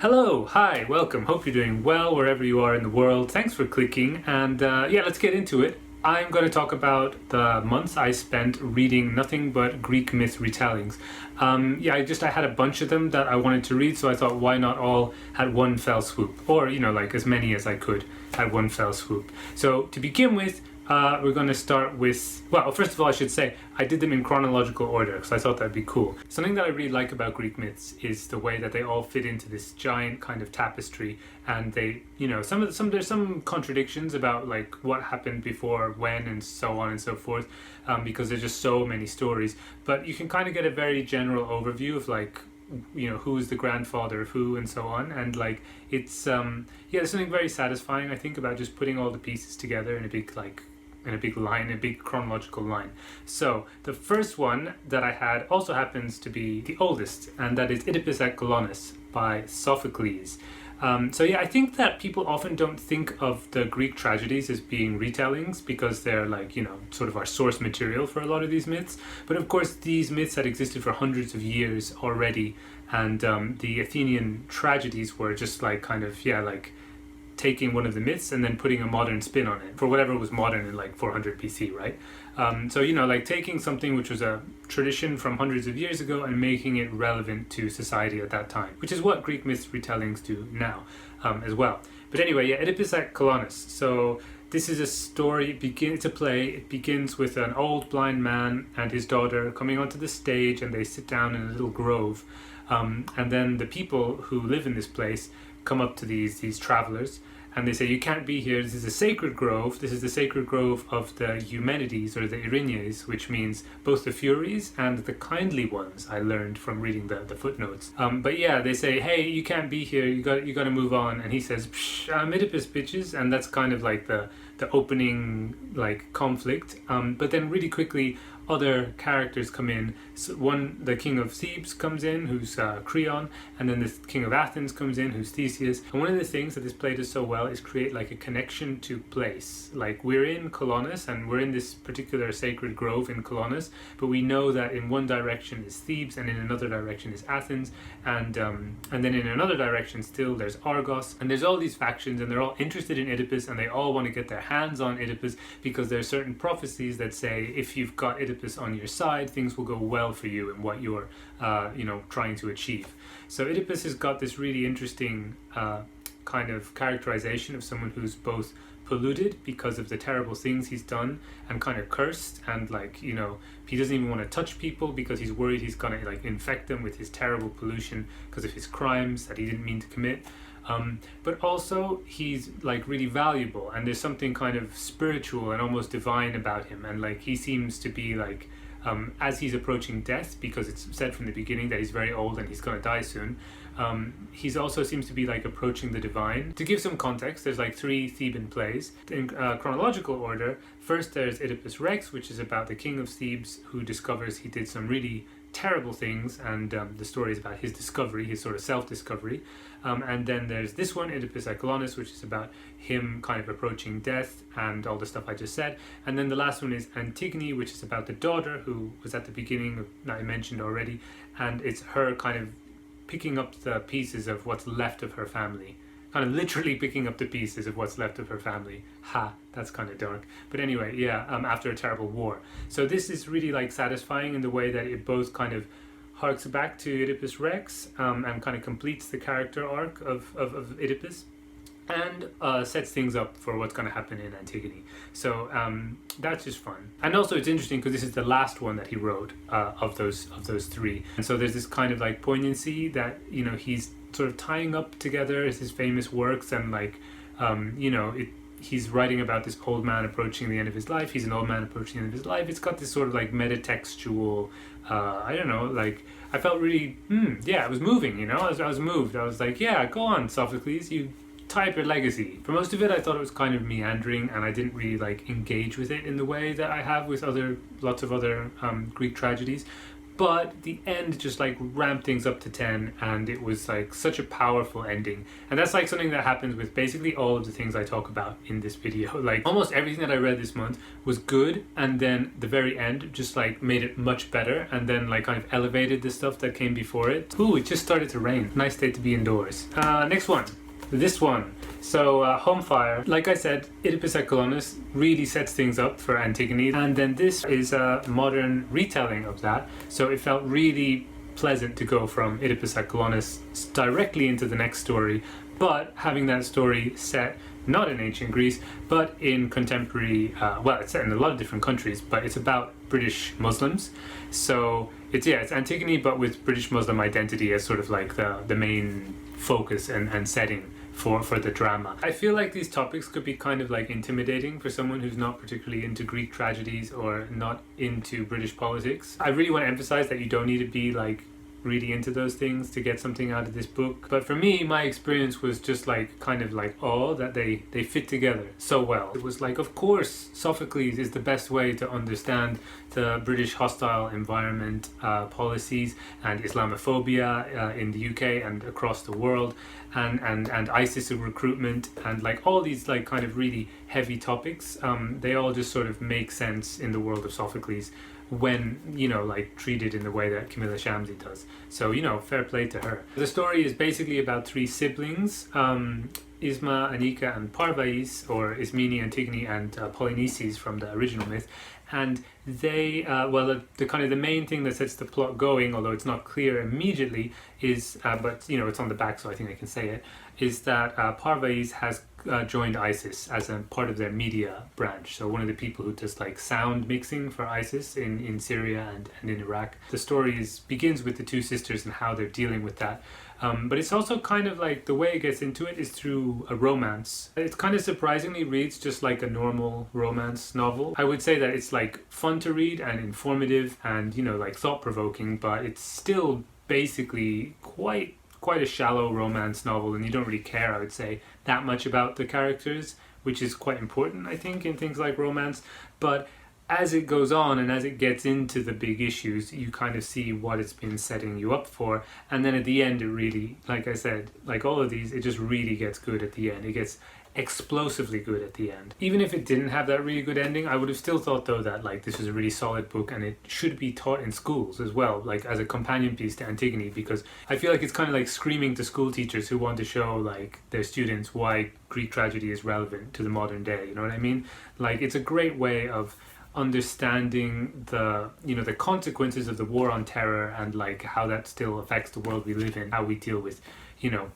Hello, hi, welcome. Hope you're doing well wherever you are in the world. Thanks for clicking, and let's get into it. I'm going to talk about the months I spent reading nothing but Greek myth retellings. I had a bunch of them that I wanted to read, so I thought why not all at one fell swoop, or like as many as I could at one fell swoop. So to begin with, we're going to start with, first of all, I should say, I did them in chronological order because I thought that'd be cool. Something that I really like about Greek myths is the way that they all fit into this giant kind of tapestry, and they, there's some contradictions about like what happened before, when, and so on and so forth, because there's just so many stories. But you can kind of get a very general overview of like, who's the grandfather of who and so on, and like it's there's something very satisfying, I think, about just putting all the pieces together in a big line, a big chronological line. So the first one that I had also happens to be the oldest, and that is Oedipus at Colonus by Sophocles. I think that people often don't think of the Greek tragedies as being retellings because they're like, sort of our source material for a lot of these myths. But of course, these myths had existed for hundreds of years already, and the Athenian tragedies were just like taking one of the myths and then putting a modern spin on it for whatever was modern in like 400 BC, right? Taking something which was a tradition from hundreds of years ago and making it relevant to society at that time, which is what Greek myths retellings do now as well. But anyway, Oedipus at Colonus. So this is a story, it's a play. It begins with an old blind man and his daughter coming onto the stage, and they sit down in a little grove. And then the people who live in this place come up to these travelers, and they say, you can't be here, this is a sacred grove. This is the sacred grove of the Eumenides, or the Erinyes, which means both the Furies and the kindly ones, I learned from reading the footnotes. They say, hey, you can't be here, you got to move on. And he says, psh, I'm Oedipus, bitches. And that's kind of like the opening like conflict. But then really quickly, other characters come in. So the king of Thebes comes in, who's Creon, and then the king of Athens comes in, who's Theseus. And one of the things that this play does so well is create like a connection to place. Like, we're in Colonus, and we're in this particular sacred grove in Colonus, but we know that in one direction is Thebes, and in another direction is Athens, and then in another direction still there's Argos, and there's all these factions, and they're all interested in Oedipus, and they all want to get their hands on Oedipus because there are certain prophecies that say if you've got Oedipus on your side, things will go well for you in what you're trying to achieve. So Oedipus has got this really interesting kind of characterization of someone who's both polluted because of the terrible things he's done, and kind of cursed, and he doesn't even want to touch people because he's worried he's gonna like infect them with his terrible pollution because of his crimes that he didn't mean to commit. But also he's like really valuable, and there's something kind of spiritual and almost divine about him, and like he seems to be like as he's approaching death, because it's said from the beginning that he's very old and he's going to die soon, he's also seems to be like approaching the divine. To give some context, there's like 3 Theban plays in chronological order. First there's Oedipus Rex, which is about the king of Thebes who discovers he did some really terrible things, and the story is about his discovery, his sort of self-discovery. And then there's this one, Oedipus at Colonus, which is about him kind of approaching death and all the stuff I just said. And then the last one is Antigone, which is about the daughter who was at the beginning that I mentioned already, and it's her kind of picking up the pieces of what's left of her family. Kind of literally picking up the pieces of what's left of her family. That's kind of dark. But anyway, after a terrible war. So this is really like satisfying in the way that it both kind of harks back to Oedipus Rex and kind of completes the character arc of Oedipus, and sets things up for what's going to happen in Antigone. So that's just fun. And also it's interesting because this is the last one that he wrote of those 3. And so there's this kind of like poignancy that, he's sort of tying up together his famous works, and like he's writing about this old man approaching the end of his life. He's an old man approaching the end of his life. It's got this sort of like metatextual I felt really it was moving, I was moved. I was like, yeah, go on, Sophocles, you tie up your legacy. For most of it I thought it was kind of meandering, and I didn't really like engage with it in the way that I have with lots of other Greek tragedies. but the end just like ramped things up to 10, and it was like such a powerful ending. And that's like something that happens with basically all of the things I talk about in this video. Like almost everything that I read this month was good, and then the very end just like made it much better, and then like kind of elevated the stuff that came before it. Ooh, it just started to rain. Nice day to be indoors. Next one. This one. So Home Fire, like I said, Oedipus at Colonus really sets things up for Antigone, and then this is a modern retelling of that, so it felt really pleasant to go from Oedipus at Colonus directly into the next story, but having that story set not in ancient Greece but in contemporary, well, it's set in a lot of different countries, but it's about British Muslims, so it's Antigone but with British Muslim identity as sort of like the main focus and setting for the drama. I feel like these topics could be kind of like intimidating for someone who's not particularly into Greek tragedies or not into British politics. I really want to emphasize that you don't need to be like really into those things to get something out of this book, but for me, my experience was just like kind of like that they fit together so well. It was like, of course Sophocles is the best way to understand the British hostile environment policies and Islamophobia in the UK and across the world, and ISIS recruitment, and like all these like kind of really heavy topics, they all just sort of make sense in the world of Sophocles when, you know, like treated in the way that Camilla Shamsi does. So, you know, fair play to her. The story is basically about three siblings, Isma, Anika, and Parvais, or Ismene, Antigone, and Polynices from the original myth. And they, the kind of the main thing that sets the plot going, although it's not clear immediately, is, but you know, it's on the back, so I think I can say it, is that Parvais has joined ISIS as a part of their media branch. So one of the people who does like sound mixing for ISIS in Syria and in Iraq. The story begins with the two sisters and how they're dealing with that. But it's also kind of like the way it gets into it is through a romance. It kind of surprisingly reads just like a normal romance novel. I would say that it's like fun to read and informative and, you know, like thought-provoking, but it's still basically quite a shallow romance novel, and you don't really care, I would say, that much about the characters, which is quite important, I think, in things like romance. But as it goes on and as it gets into the big issues, you kind of see what it's been setting you up for, and then at the end it really, like I said, like all of these, it just really gets good at the end. It gets explosively good at the end. Even if it didn't have that really good ending, I would have still thought though that like this was a really solid book, and it should be taught in schools as well, like as a companion piece to Antigone, because I feel like it's kind of like screaming to school teachers who want to show like their students why Greek tragedy is relevant to the modern day, you know what I mean? Like it's a great way of understanding the, you know, the consequences of the war on terror and like how that still affects the world we live in, how we deal with, you know,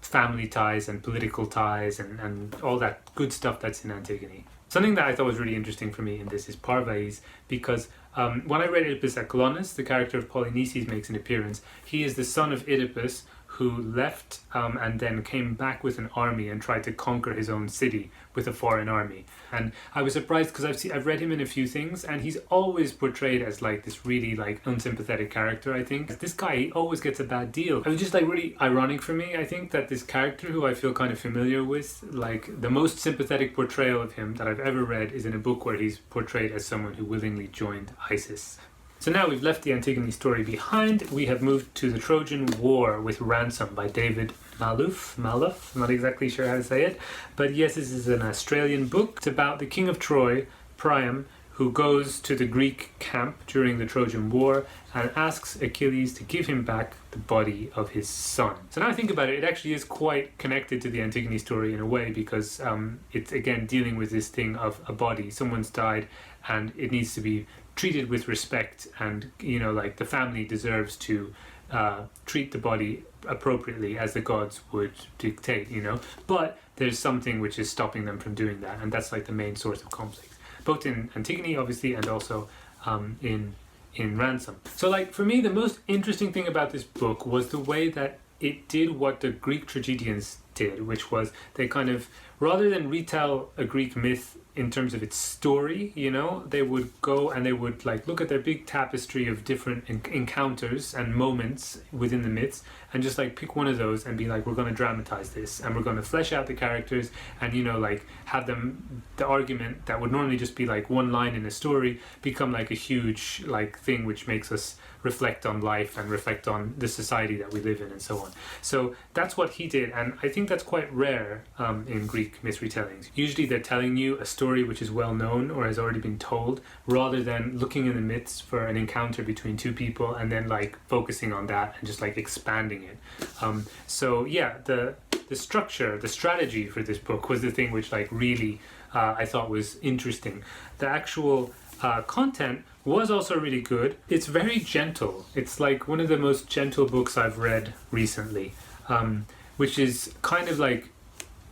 family ties and political ties and all that good stuff that's in Antigone. Something that I thought was really interesting for me in this is Parvais, because when I read Oedipus at Colonus, the character of Polynices makes an appearance. He is the son of Oedipus who left and then came back with an army and tried to conquer his own city with a foreign army. And I was surprised because I've read him in a few things, and he's always portrayed as like this really like unsympathetic character. I think this guy, he always gets a bad deal. It was just like really ironic for me, I think, that this character who I feel kind of familiar with, like the most sympathetic portrayal of him that I've ever read is in a book where he's portrayed as someone who willingly joined ISIS. So now we've left the Antigone story behind. We have moved to the Trojan War with Ransom by David Malouf, I'm not exactly sure how to say it, but yes, this is an Australian book. It's about the king of Troy, Priam, who goes to the Greek camp during the Trojan War and asks Achilles to give him back the body of his son. So now I think about it, it actually is quite connected to the Antigone story in a way, because it's again dealing with this thing of a body. Someone's died and it needs to be treated with respect, and you know, like the family deserves to treat the body appropriately as the gods would dictate, you know, but there's something which is stopping them from doing that, and that's like the main source of conflict, both in Antigone obviously and also in Ransom. So like for me, the most interesting thing about this book was the way that it did what the Greek tragedians did, which was they kind of, rather than retell a Greek myth in terms of its story, you know, they would go and they would like look at their big tapestry of different encounters and moments within the myths and just like pick one of those and be like, we're going to dramatize this and we're going to flesh out the characters and, you know, like have them, the argument that would normally just be like one line in a story become like a huge like thing which makes us reflect on life and reflect on the society that we live in and so on. So that's what he did, and I think that's quite rare in Greek myth retellings. Usually they're telling you a story which is well known or has already been told, rather than looking in the myths for an encounter between two people and then like focusing on that and just like expanding it. So yeah, the structure, the strategy for this book was the thing which like really I thought was interesting. The actual content was also really good. It's very gentle. It's like one of the most gentle books I've read recently, which is kind of like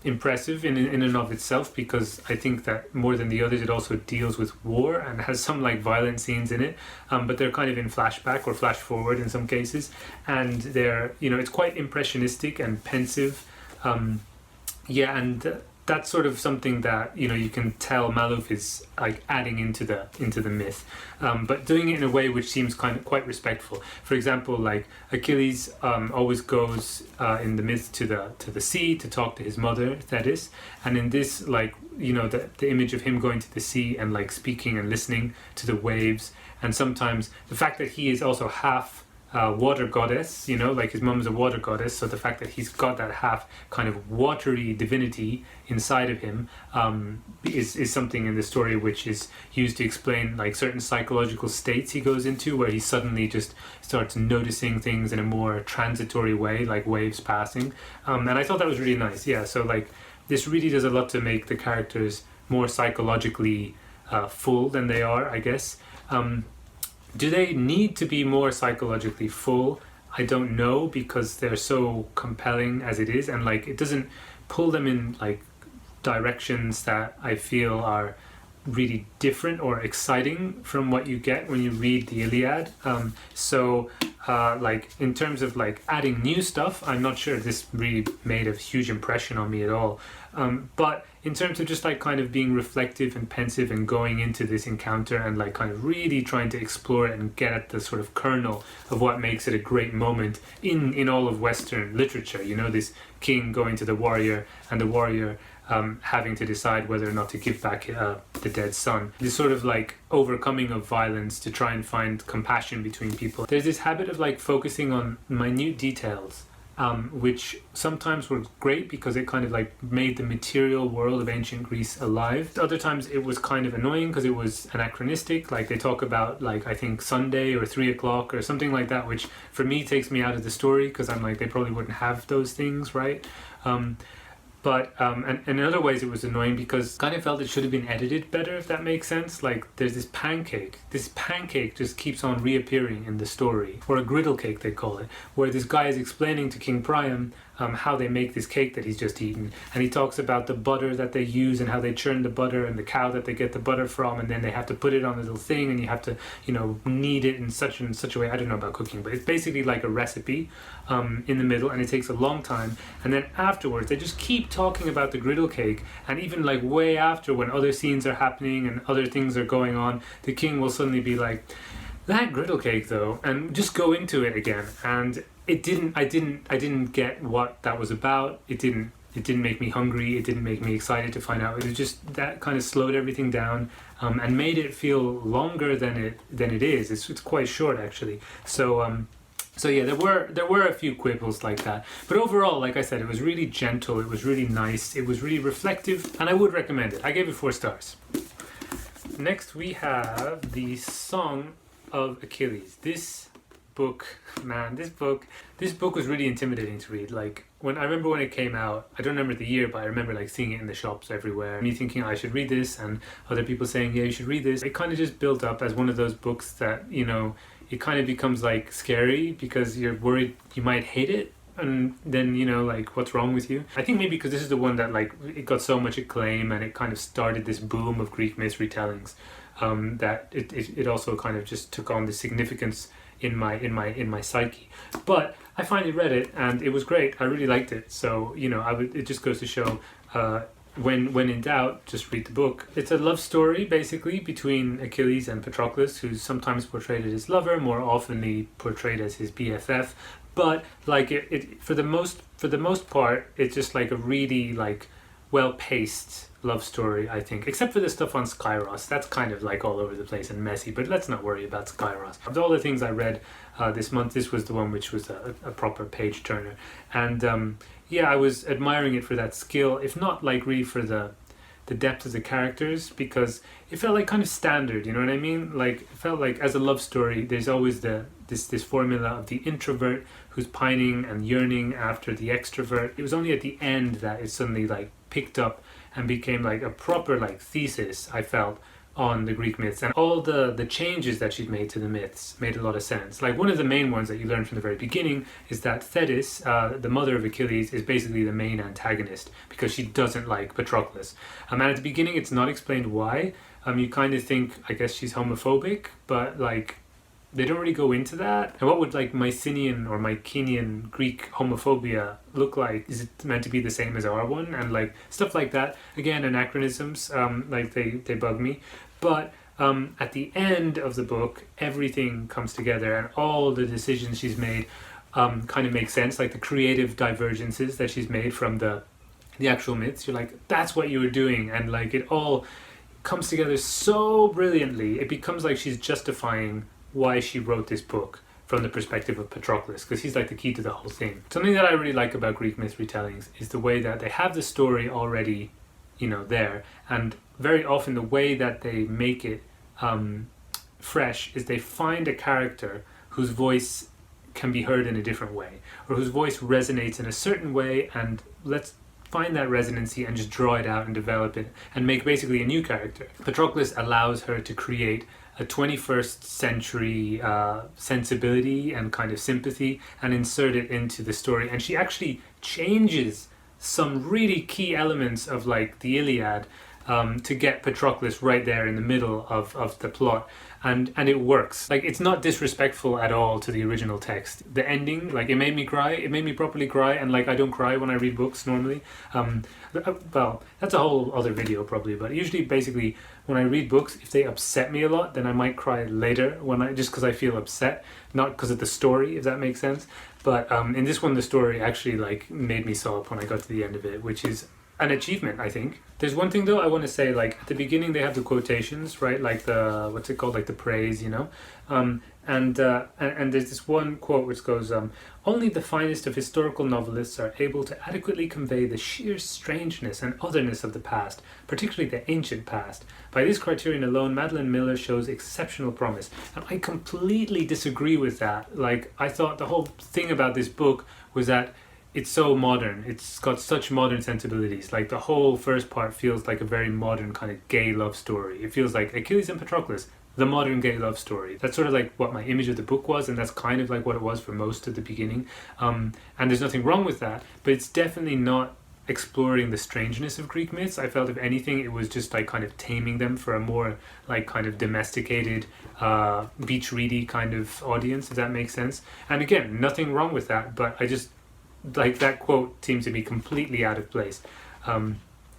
impressive in and of itself, because I think that more than the others it also deals with war and has some like violent scenes in it, but they're kind of in flashback or flash forward in some cases, and they're, you know, it's quite impressionistic and pensive. That's sort of something that, you know, you can tell Maluf is like adding into the myth, but doing it in a way which seems kind of quite respectful. For example, like Achilles always goes in the myth to the sea to talk to his mother Thetis, and in this, like, you know, the image of him going to the sea and like speaking and listening to the waves, and sometimes the fact that he is also half water goddess, you know, like his mum's a water goddess, so the fact that he's got that half kind of watery divinity inside of him is something in the story which is used to explain like certain psychological states he goes into, where he suddenly just starts noticing things in a more transitory way, like waves passing, and I thought that was really nice. Yeah, so like this really does a lot to make the characters more psychologically full than they are, I guess. Do they need to be more psychologically full? I don't know, because they're so compelling as it is, and like it doesn't pull them in like directions that I feel are really different or exciting from what you get when you read the Iliad. Like in terms of like adding new stuff, I'm not sure this really made a huge impression on me at all. But in terms of just like kind of being reflective and pensive and going into this encounter and like kind of really trying to explore it and get at the sort of kernel of what makes it a great moment in all of Western literature, you know, this king going to the warrior and the warrior having to decide whether or not to give back the dead son. This sort of like overcoming of violence to try and find compassion between people. There's this habit of like focusing on minute details, which sometimes was great because it kind of like made the material world of ancient Greece alive. Other times it was kind of annoying because it was anachronistic. Like they talk about like, I think Sunday or 3 o'clock or something like that, which for me takes me out of the story, because I'm like, they probably wouldn't have those things, right? But in other ways it was annoying because I kind of felt it should have been edited better, if that makes sense. Like there's this pancake just keeps on reappearing in the story, or a griddle cake they call it, where this guy is explaining to King Priam how they make this cake that he's just eaten, and he talks about the butter that they use and how they churn the butter and the cow that they get the butter from, and then they have to put it on a little thing and you have to, you know, knead it in such a way. I don't know about cooking, but it's basically like a recipe in the middle, and it takes a long time, and then afterwards they just keep talking about the griddle cake, and even like way after, when other scenes are happening and other things are going on, the king will suddenly be like, that griddle cake though, and just go into it again. And I didn't get what that was about. It didn't make me hungry. It didn't make me excited to find out. It was just that kind of slowed everything down and made it feel longer than it is. It's quite short actually. So yeah, there were a few quibbles like that, but overall, like I said, it was really gentle. It was really nice. It was really reflective, and I would recommend it. I gave it 4 stars. Next, we have the Song of Achilles. This book was really intimidating to read. Like I remember when it came out, I don't remember the year, but I remember like seeing it in the shops everywhere, me thinking I should read this, and other people saying, yeah, you should read this. It kind of just built up as one of those books that, you know, it kind of becomes like scary because you're worried you might hate it, and then, you know, like, what's wrong with you? I think maybe because this is the one that like it got so much acclaim and it kind of started this boom of Greek myth retellings, that it also kind of just took on the significance in my psyche. But I finally read it and it was great. I really liked it. So it just goes to show, when in doubt, just read the book. It's a love story basically between Achilles and Patroclus, who's sometimes portrayed as his lover, more oftenly portrayed as his BFF. But like it for the most part, it's just like a really like well-paced love story, I think, except for the stuff on Skyros. That's kind of like all over the place and messy, but let's not worry about Skyros. Of all the things I read this month, this was the one which was a proper page turner. And I was admiring it for that skill, if not like really for the depth of the characters, because it felt like kind of standard, you know what I mean? Like, it felt like as a love story, there's always this formula of the introvert who's pining and yearning after the extrovert. It was only at the end that it suddenly like picked up and became like a proper like thesis, I felt, on the Greek myths, and all the changes that she'd made to the myths made a lot of sense. Like, one of the main ones that you learn from the very beginning is that Thetis, the mother of Achilles, is basically the main antagonist because she doesn't like Patroclus. And at the beginning it's not explained why. You kind of think, I guess, she's homophobic, but like they don't really go into that. And what would like Mycenaean or Mycenaean Greek homophobia look like? Is it meant to be the same as our one? And like stuff like that. Again, anachronisms, like they bug me. But at the end of the book, everything comes together and all the decisions she's made kind of make sense. Like the creative divergences that she's made from the actual myths. You're like, that's what you were doing. And like it all comes together so brilliantly. It becomes like she's justifying why she wrote this book from the perspective of Patroclus, because he's like the key to the whole thing. Something that I really like about Greek myth retellings is the way that they have the story already, there, and very often the way that they make it fresh is they find a character whose voice can be heard in a different way, or whose voice resonates in a certain way, and let's find that resonancy and just draw it out and develop it and make basically a new character. Patroclus allows her to create a 21st century sensibility and kind of sympathy and insert it into the story, and she actually changes some really key elements of like the Iliad to get Patroclus right there in the middle of the plot, and it works. Like, it's not disrespectful at all to the original text. The ending, like, it made me cry. It made me properly cry, and like I don't cry when I read books normally. Well, that's a whole other video probably, but usually basically when I read books, if they upset me a lot, then I might cry later just because I feel upset, not because of the story, if that makes sense. But in this one, the story actually like made me sob when I got to the end of it, which is an achievement, I think. There's one thing though I want to say, like at the beginning they have the quotations, right? Like the, what's it called, like the praise, and there's this one quote which goes, only the finest of historical novelists are able to adequately convey the sheer strangeness and otherness of the past, particularly the ancient past. By this criterion alone, Madeline Miller shows exceptional promise. And I completely disagree with that. Like, I thought the whole thing about this book was that it's so modern. It's got such modern sensibilities. Like, the whole first part feels like a very modern kind of gay love story. It feels like Achilles and Patroclus, the modern gay love story. That's sort of like what my image of the book was, and that's kind of like what it was for most of the beginning. And there's nothing wrong with that, but it's definitely not exploring the strangeness of Greek myths. I felt if anything it was just like kind of taming them for a more like kind of domesticated beach ready kind of audience, if that makes sense. And again, nothing wrong with that, but I just like that quote seems to be completely out of place.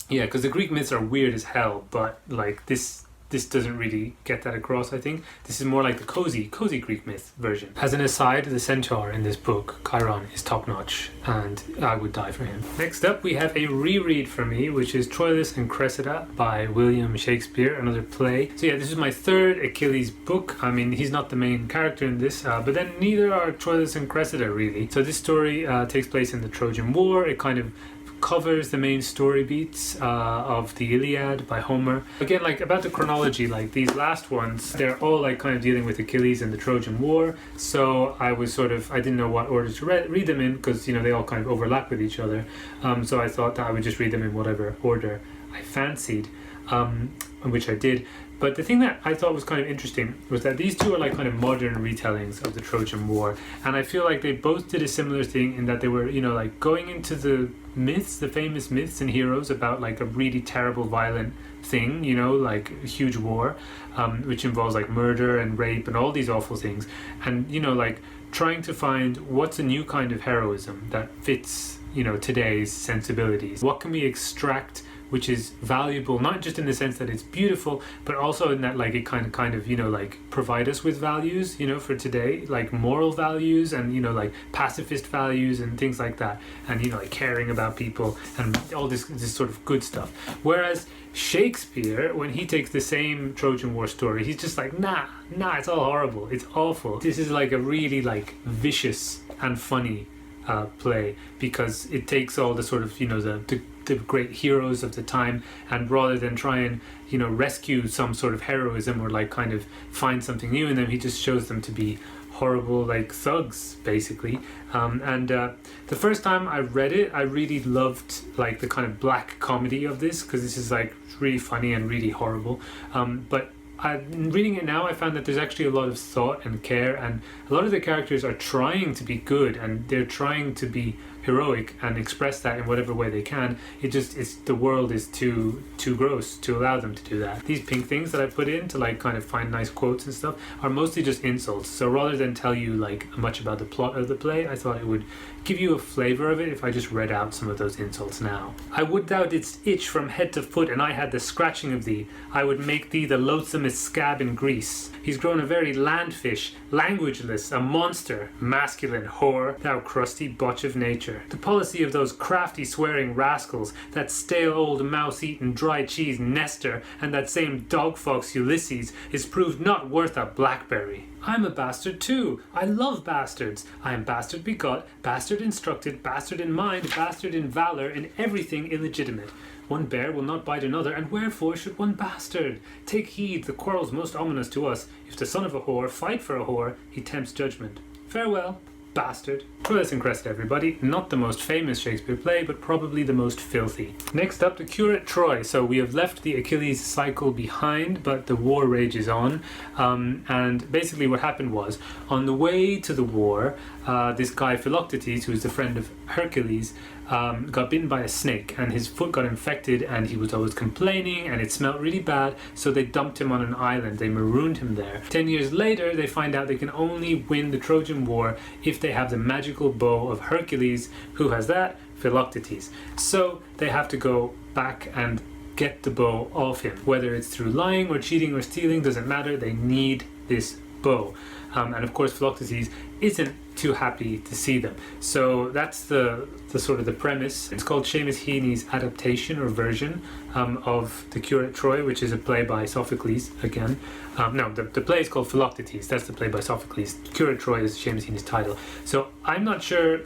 Because the Greek myths are weird as hell, but like this doesn't really get that across, I think. This is more like the cozy Greek myth version. As an aside, the centaur in this book, Chiron, is top-notch, and I would die for him. Next up, we have a reread for me, which is Troilus and Cressida by William Shakespeare, another play. So yeah, this is my third Achilles book. I mean, he's not the main character in this, but then neither are Troilus and Cressida, really. So this story takes place in the Trojan War. It kind of covers the main story beats of the Iliad by Homer. Again, like about the chronology, like these last ones, they're all like kind of dealing with Achilles and the Trojan War. So I didn't know what order to read them in, because they all kind of overlap with each other. So I thought that I would just read them in whatever order I fancied. which I did. But the thing that I thought was kind of interesting was that these two are like kind of modern retellings of the Trojan War, and I feel like they both did a similar thing in that they were, like going into the myths, the famous myths and heroes about like a really terrible, violent thing, like a huge war, which involves like murder and rape and all these awful things, and like trying to find what's a new kind of heroism that fits, today's sensibilities. What can we extract which is valuable, not just in the sense that it's beautiful, but also in that like it kind of like provide us with values, for today, like moral values and like pacifist values and things like that, and like caring about people and all this sort of good stuff. Whereas Shakespeare, when he takes the same Trojan War story, he's just like, nah, it's all horrible, it's awful. This is like a really like vicious and funny play, because it takes all the sort of the great heroes of the time, and rather than try and rescue some sort of heroism or like kind of find something new in them, he just shows them to be horrible like thugs basically. And the first time I read it, I really loved like the kind of black comedy of this, because this is like really funny and really horrible, but reading it now, I found that there's actually a lot of thought and care, and a lot of the characters are trying to be good and they're trying to be heroic and express that in whatever way they can. It's the world is too gross to allow them to do that. These pink things that I put in to like kind of find nice quotes and stuff are mostly just insults. So rather than tell you like much about the plot of the play, I thought it would give you a flavor of it if I just read out some of those insults now. I would thou didst itch from head to foot, and I had the scratching of thee. I would make thee the loathsomest scab in Greece. He's grown a very landfish, languageless, a monster, masculine whore, thou crusty botch of nature. The policy of those crafty swearing rascals, that stale old mouse-eaten dry cheese Nestor, and that same dog-fox Ulysses, is proved not worth a blackberry. I'm a bastard too. I love bastards. I am bastard begot, bastard instructed, bastard in mind, bastard in valour, in everything illegitimate. One bear will not bite another, and wherefore should one bastard? Take heed, the quarrel's most ominous to us. If the son of a whore fight for a whore, he tempts judgment. Farewell, bastard. Troilus and Cressida, everybody. Not the most famous Shakespeare play, but probably the most filthy. Next up, the cure at Troy. So we have left the Achilles cycle behind, but the war rages on. And basically what happened was, on the way to the war, this guy Philoctetes, who is the friend of Hercules, got bitten by a snake, and his foot got infected, and he was always complaining, and it smelled really bad, so they dumped him on an island. They marooned him there. 10 years later, they find out they can only win the Trojan War if they have the magical bow of Hercules. Who has that? Philoctetes. So they have to go back and get the bow off him. Whether it's through lying or cheating or stealing, doesn't matter. They need this bow. And of course Philoctetes isn't too happy to see them. So that's the sort of the premise. It's called Seamus Heaney's adaptation or version of The Cure at Troy, which is a play by Sophocles again. The play is called Philoctetes. That's the play by Sophocles. Cure at Troy is Seamus Heaney's title. So I'm not sure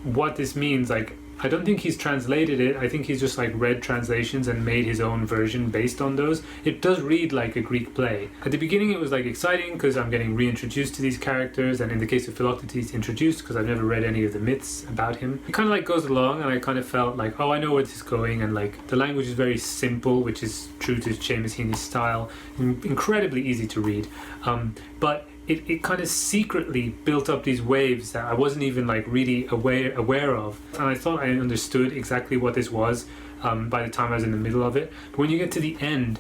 what this means. Like, I don't think he's translated it. I think he's just like read translations and made his own version based on those. It does read like a Greek play. At the beginning it was like exciting because I'm getting reintroduced to these characters, and in the case of Philoctetes, introduced because I've never read any of the myths about him. It kind of like goes along, and I kind of felt like, oh, I know where this is going, and like the language is very simple, which is true to Seamus Heaney's style, incredibly easy to read. But it kind of secretly built up these waves that I wasn't even like really aware of, and I thought I understood exactly what this was by the time I was in the middle of it. But when you get to the end,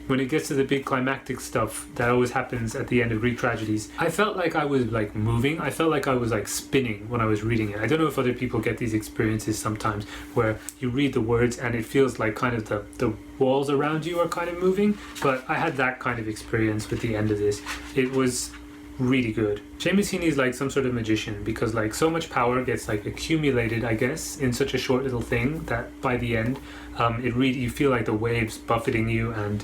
when it gets to the big climactic stuff that always happens at the end of Greek tragedies, I felt like I was like moving. I felt like I was like spinning when I was reading it. I don't know if other people get these experiences sometimes where you read the words and it feels like kind of the walls around you are kind of moving, but I had that kind of experience with the end of this. It was really good. Seamus Heaney is like some sort of magician, because like so much power gets like accumulated, I guess, in such a short little thing that by the end you feel like the waves buffeting you, and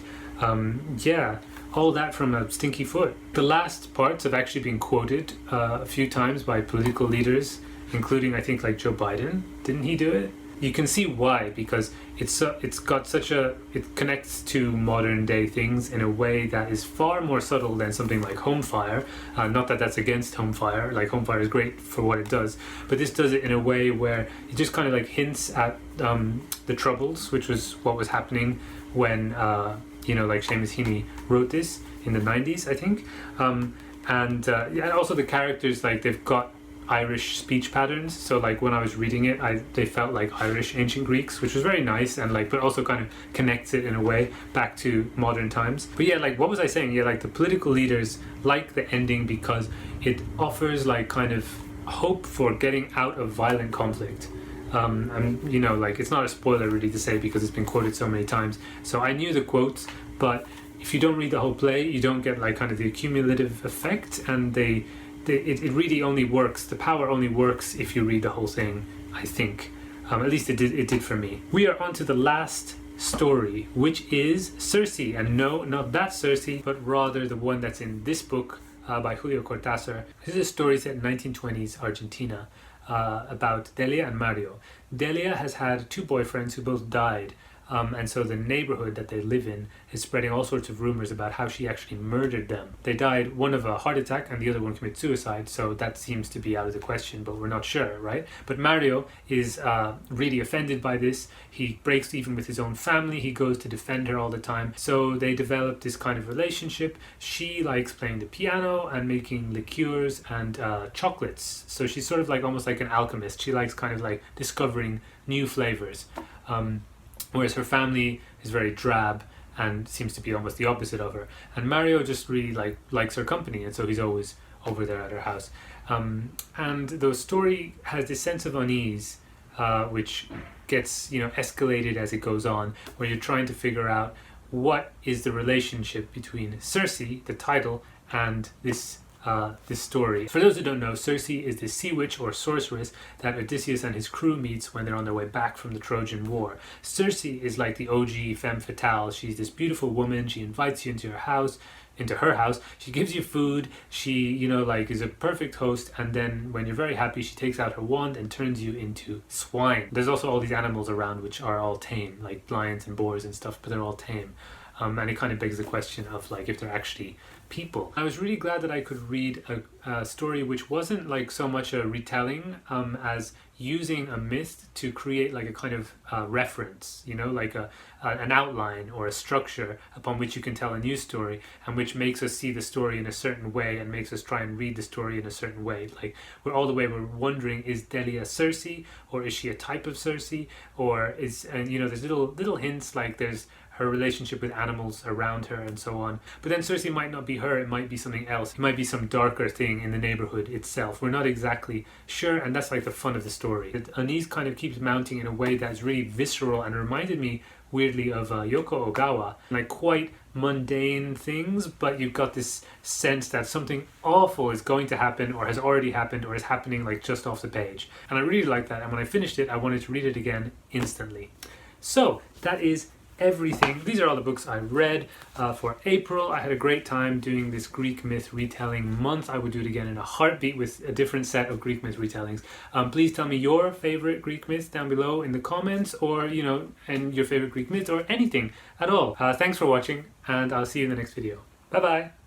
all that from a stinky foot. The last parts have actually been quoted a few times by political leaders, including I think like Joe Biden. Didn't he do it? You can see why, because it connects to modern day things in a way that is far more subtle than something like Home Fire. Not that that's against Home Fire, like Home Fire is great for what it does, but this does it in a way where it just kind of like hints at the Troubles, which was what was happening when like Seamus Heaney wrote this in the 90s, I think. And also the characters, like, they've got Irish speech patterns, so like when I was reading it, they felt like Irish ancient Greeks, which was very nice, and like, but also kind of connects it in a way back to modern times. But yeah, like, what was I saying? Yeah, like, the political leaders like the ending because it offers like kind of hope for getting out of violent conflict. And like, it's not a spoiler really to say because it's been quoted so many times, so I knew the quotes, but if you don't read the whole play, you don't get like kind of the accumulative effect, and it really only works, the power only works if you read the whole thing, I think. At least it did for me. We are on to the last story, which is Circe, and no, not that Circe, but rather the one that's in this book by Julio Cortázar. This is a story set in 1920s Argentina about Delia and Mario. Delia has had two boyfriends who both died. And so the neighborhood that they live in is spreading all sorts of rumors about how she actually murdered them. They died, one of a heart attack and the other one committed suicide, so that seems to be out of the question, but we're not sure, right? But Mario is really offended by this. He breaks even with his own family. He goes to defend her all the time. So they develop this kind of relationship. She likes playing the piano and making liqueurs and chocolates. So she's sort of like almost like an alchemist. She likes kind of like discovering new flavors. Whereas her family is very drab and seems to be almost the opposite of her. And Mario just really likes her company, and so he's always over there at her house. And the story has this sense of unease, which gets escalated as it goes on, where you're trying to figure out what is the relationship between Circe, the title, and this story. For those who don't know, Circe is the sea witch or sorceress that Odysseus and his crew meets when they're on their way back from the Trojan War. Circe is like the OG femme fatale. She's this beautiful woman. She invites you into her house. She gives you food. She, is a perfect host. And then when you're very happy, she takes out her wand and turns you into swine. There's also all these animals around which are all tame, like lions and boars and stuff, but they're all tame. And it kind of begs the question of like if they're actually people. I was really glad that I could read a story which wasn't like so much a retelling as using a myth to create like a kind of reference, like an outline or a structure upon which you can tell a new story, and which makes us see the story in a certain way and makes us try and read the story in a certain way. Like we're wondering, is Delia Circe, or is she a type of Circe, or there's little hints, like there's her relationship with animals around her and so on. But then Circe might not be her, it might be something else. It might be some darker thing in the neighborhood itself. We're not exactly sure, and that's like the fun of the story. The unease kind of keeps mounting in a way that's really visceral and reminded me weirdly of Yoko Ogawa, like quite mundane things, but you've got this sense that something awful is going to happen or has already happened or is happening like just off the page. And I really like that, and when I finished it, I wanted to read it again instantly. So that is everything. These are all the books I read for April. I had a great time doing this Greek myth retelling month. I would do it again in a heartbeat with a different set of Greek myth retellings. Please tell me your favorite Greek myths down below in the comments, or and your favorite Greek myth or anything at all. Thanks for watching, and I'll see you in the next video. Bye bye.